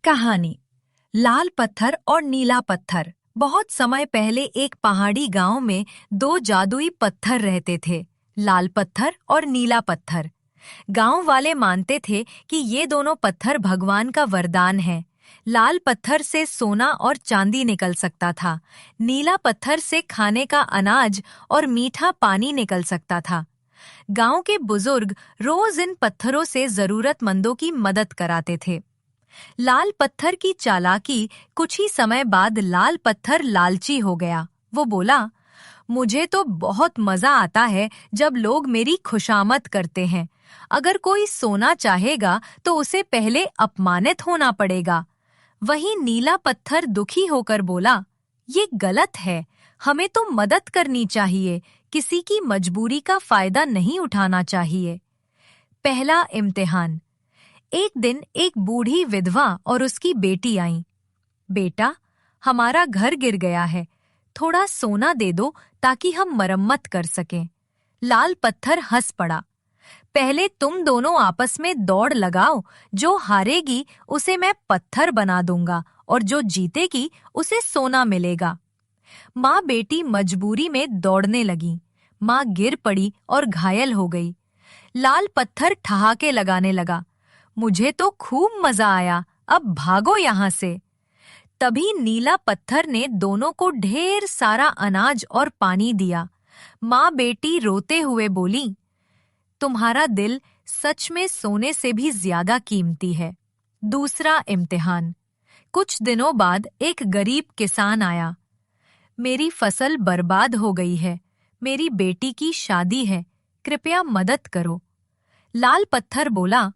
कहानी लाल पत्थर और नीला पत्थर। बहुत समय पहले एक पहाड़ी गांव में दो जादुई पत्थर रहते थे, लाल पत्थर और नीला पत्थर। गांव वाले मानते थे कि ये दोनों पत्थर भगवान का वरदान है। लाल पत्थर से सोना और चांदी निकल सकता था, नीला पत्थर से खाने का अनाज और मीठा पानी निकल सकता था। गांव के बुजुर्ग रोज इन पत्थरों से जरूरतमंदों की मदद कराते थे। लाल पत्थर की चालाकी कुछ ही समय बाद लाल पत्थर लालची हो गया। वो बोला, मुझे तो बहुत मजा आता है जब लोग मेरी खुशामद करते हैं। अगर कोई सोना चाहेगा तो उसे पहले अपमानित होना पड़ेगा। वहीं नीला पत्थर दुखी होकर बोला, ये गलत है, हमें तो मदद करनी चाहिए, किसी की मजबूरी का फायदा नहीं उठाना चाहिए। पहला इम्तिहान। एक दिन एक बूढ़ी विधवा और उसकी बेटी आईं। बेटा, हमारा घर गिर गया है, थोड़ा सोना दे दो ताकि हम मरम्मत कर सकें। लाल पत्थर हंस पड़ा। पहले तुम दोनों आपस में दौड़ लगाओ, जो हारेगी उसे मैं पत्थर बना दूंगा और जो जीतेगी उसे सोना मिलेगा। माँ बेटी मजबूरी में दौड़ने लगी। माँ गिर पड़ी और घायल हो गई। लाल पत्थर ठहाके लगाने लगा, मुझे तो खूब मजा आया, अब भागो यहाँ से। तभी नीला पत्थर ने दोनों को ढेर सारा अनाज और पानी दिया। माँ बेटी रोते हुए बोली, तुम्हारा दिल सच में सोने से भी ज्यादा कीमती है। दूसरा इम्तिहान। कुछ दिनों बाद एक गरीब किसान आया। मेरी फसल बर्बाद हो गई है, मेरी बेटी की शादी है, कृपया मदद करो। लाल पत्थर बोला,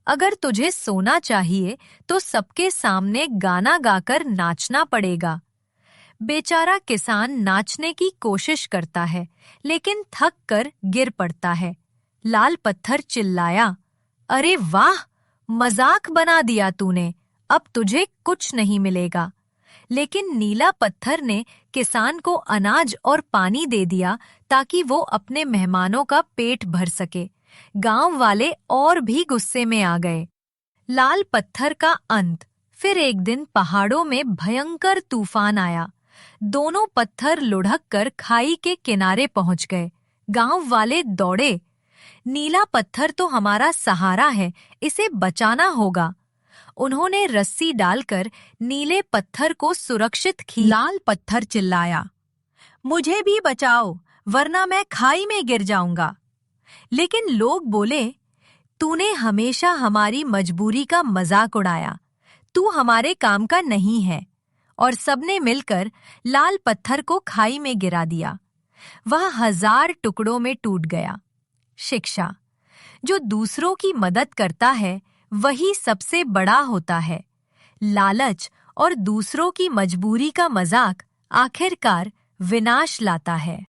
अगर तुझे सोना चाहिए तो सबके सामने गाना गाकर नाचना पड़ेगा। बेचारा किसान नाचने की कोशिश करता है, लेकिन थक कर गिर पड़ता है। लाल पत्थर चिल्लाया, अरे वाह, मजाक बना दिया तूने, अब तुझे कुछ नहीं मिलेगा। लेकिन नीला पत्थर ने किसान को अनाज और पानी दे दिया ताकि वो अपने मेहमानों का पेट भर सके। गांव वाले और भी गुस्से में आ गए। लाल पत्थर का अंत। फिर एक दिन पहाड़ों में भयंकर तूफान आया। दोनों पत्थर लुढ़क कर खाई के किनारे पहुंच गए। गांव वाले दौड़े, नीला पत्थर तो हमारा सहारा है, इसे बचाना होगा। उन्होंने रस्सी डालकर नीले पत्थर को सुरक्षित खींचा। लाल पत्थर चिल्लाया, मुझे भी बचाओ, वरना मैं खाई में गिर जाऊंगा। लेकिन लोग बोले, तूने हमेशा हमारी मजबूरी का मजाक उड़ाया, तू हमारे काम का नहीं है। और सबने मिलकर लाल पत्थर को खाई में गिरा दिया। वह 1000 टुकड़ों में टूट गया। शिक्षा। जो दूसरों की मदद करता है वही सबसे बड़ा होता है। लालच और दूसरों की मजबूरी का मजाक आखिरकार विनाश लाता है।